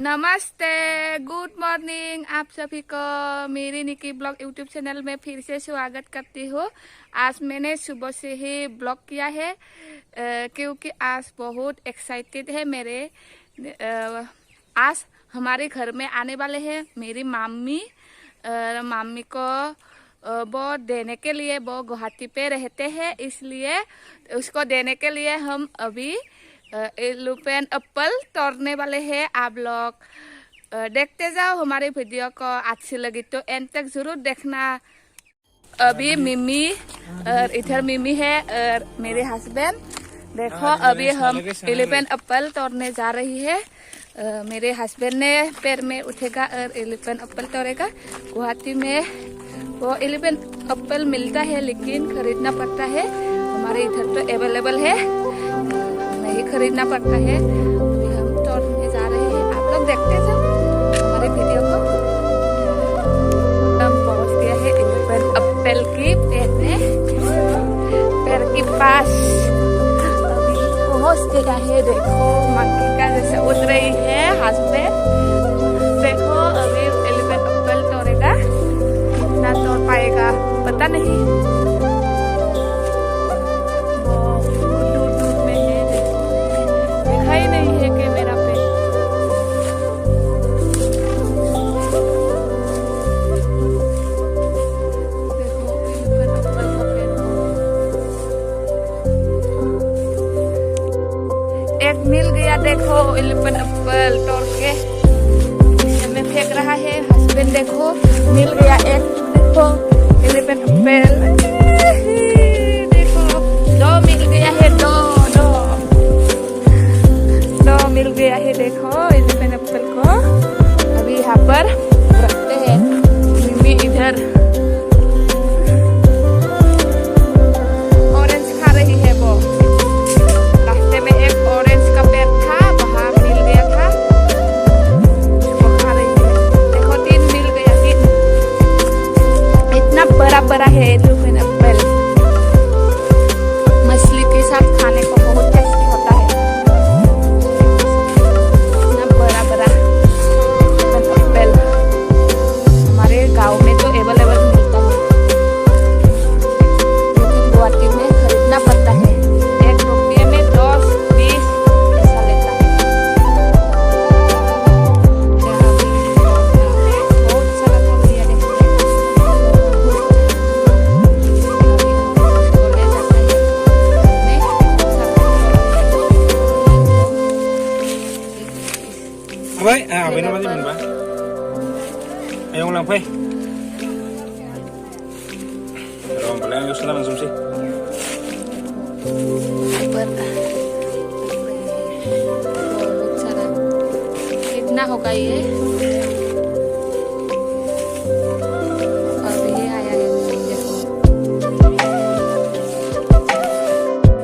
नमस्ते, good morning. आप सभी को मेरी निकी ब्लॉग यूट्यूब चैनल में फिर से स्वागत करती हूँ। आज मैंने सुबह से ही ब्लॉग किया है क्योंकि आज बहुत एक्साइटेड है आज हमारे घर में आने वाले हैं मेरी मामी। मामी को वो देने के लिए वो गुवाहाटी पे रहते हैं, इसलिए उसको देने के लिए हम अभी एलोपेन एप्पल तोड़ने वाले हैं। आप लोग देखते जाओ हमारे वीडियो को, अच्छी लगी तो एंड तक जरूर देखना। अभी मिमी और इधर मिमी है और मेरे हस्बैंड। देखो अभी हम एलोपेन एप्पल तोड़ने जा रही है। मेरे हस्बैंड ने पैर में उठेगा और एलोपेन एप्पल तोड़ेगा। गुवाहाटी में वो एलोपेन एप्पल मिलता है लेकिन खरीदना पड़ता है। हमारे इधर तो अवेलेबल है, नहीं खरीदना पड़ता है। अभी हम तोड़ने जा रहे हैं, आप लोग देखते जाओ हमारे वीडियो को। हम पहुंच गया है एलोपेन एप्पल की पैर के पास। अभी पहुंच गया है, देखो मंकी का जैसे उड़ रही है हस्बैंड। देखो अभी एलोपेन एप्पल तोड़ेगा, कितना तोड़ पाएगा पता नहीं। एक मिल गया, देखो एलोपेन एप्पल तोड़ के में फेंक रहा है हस्बैंड। देखो मिल गया एक, देखो एलोपेन एप्पल। देखो दो मिल गया है, दो मिल गया है। देखो एलोपेन एप्पल को अभी यहाँ पर रखते हैं। मिमी इधर ऑरेंज खा रही है। वो रास्ते में एक ऑरेंज का पेड़ था, वहाँ मिल गया था, उसको खा रही है। देखो 3 मिल गया, 3। इतना बड़ा है एलोपेन एप्पल। मछली के साथ खाने को बहुत टेस्टी होता है। इतना बड़ा एप्पल हमारे गांव में तो अवेलेबल मिलता है, लेकिन गुवाहाटी में खरीदना पड़ता है। एक रुपये में 10-20 ऐसा लेता है। बहुत सारा खा लिया, Vậy, bên nó bao nhiêu mình bán? Ayo ngulang pa Pero pala yung gusto naman sumsi. कितना होगा ये? अभी आया है, देखो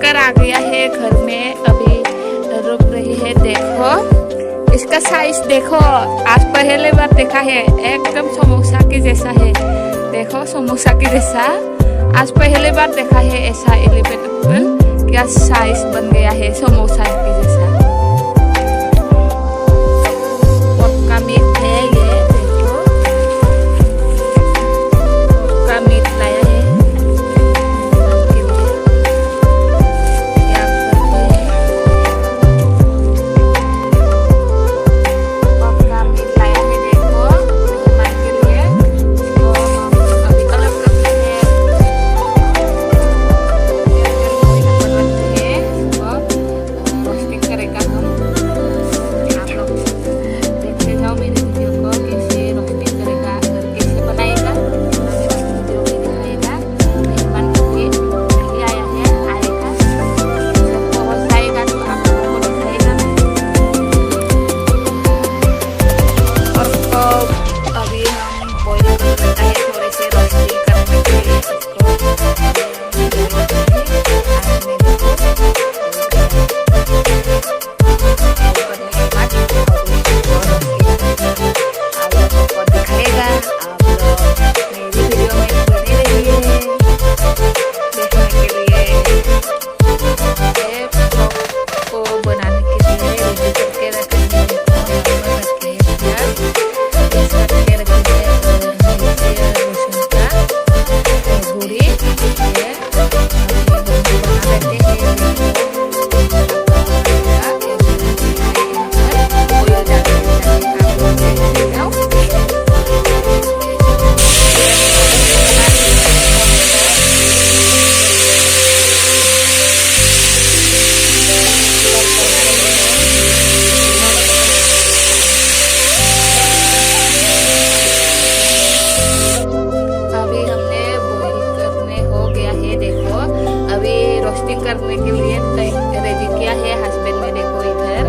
कर आ गया है घर में। अभी रुक रही है। देखो इसका साइज देखो, आज पहले बार देखा है, एकदम समोसा के जैसा है। देखो समोसा के जैसा आज पहले बार देखा है ऐसा एलोपेन एप्पल। क्या साइज बन गया है समोसा के जैसा। पक्का मीट है ये, देखो पक्का मीट लाया है के लिए। क्या करते हैं, पक्का मीट लाया है। देखो मेहमान के लिए, इसको हम अभी कलर करते हैं। रोस्टिंग करेगा हम। आप लोग देखते जाओ मेरे वीडियो को, कैसे रोस्टिंग करेगा और कैसे बनाएगा, वीडियो में दिखाएगा। मेहमान के लिए आया है, आएगा जब पहुंच जाएगा तो आप लोगों को दिखाएगा। और तो अभी हम बॉईल करता है, थोड़े से रोस्टिंग करने के लिए इसको दिखाएगा। आप लोग मेरी वीडियो में बने रहिए देखने के लिए। को बनाने के लिए रेडी करके रखेंगे। रेडी किया है हस्बैंड मेरे को इधर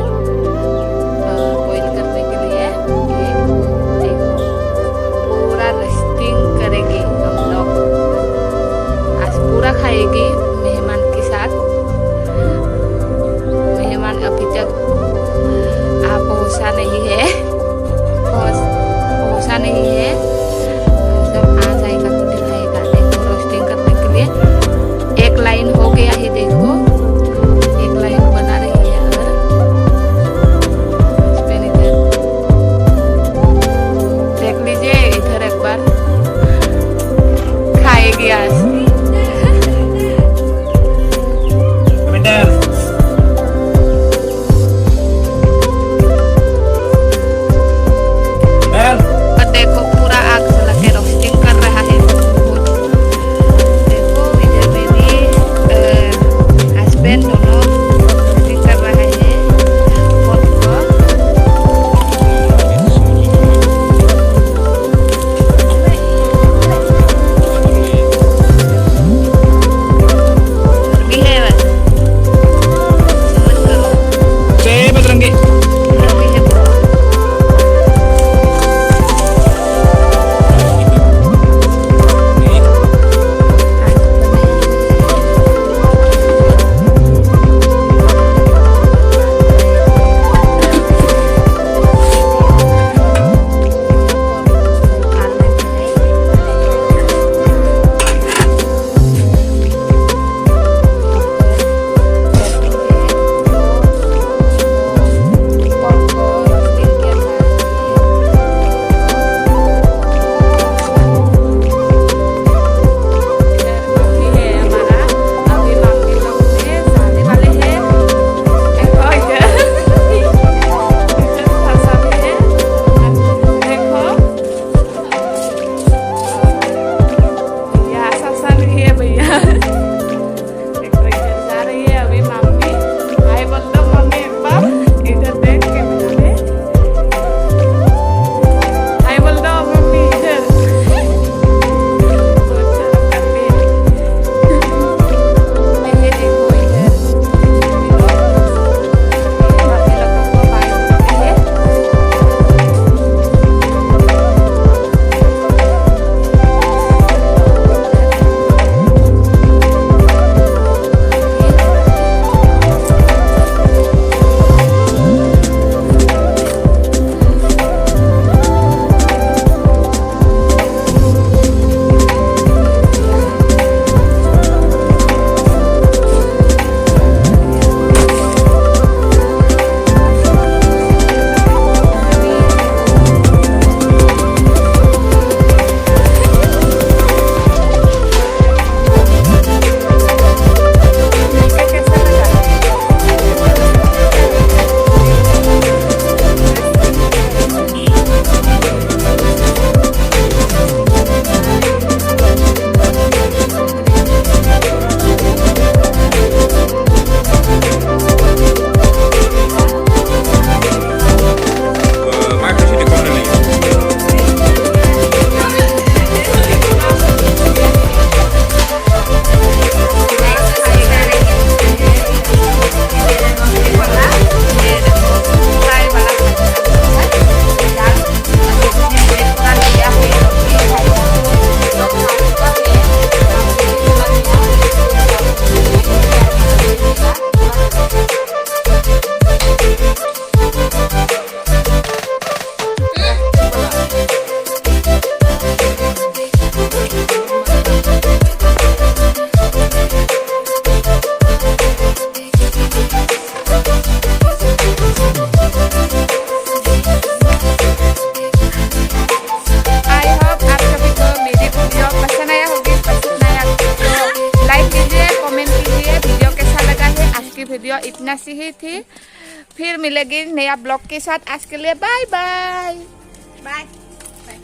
बॉईल करने के लिए। ये देखो पूरा रोस्टिंग करेंगे हम लोग, आज पूरा खाएगी मेहमान के साथ। मेहमान अभी तक पहुंचा नहीं है, पहुंचा नहीं है, जब आ जाएगा तो दिखाएगा। देखो रोस्टिंग करने के लिए एक लाइन हो गया है, देखो एक लाइन बना रही है। और देख लीजिए इधर एक बार खाएगी आज। वीडियो इतना सी ही थी। फिर मिलेगी नया ब्लॉग के साथ। आज के लिए बाय बाय।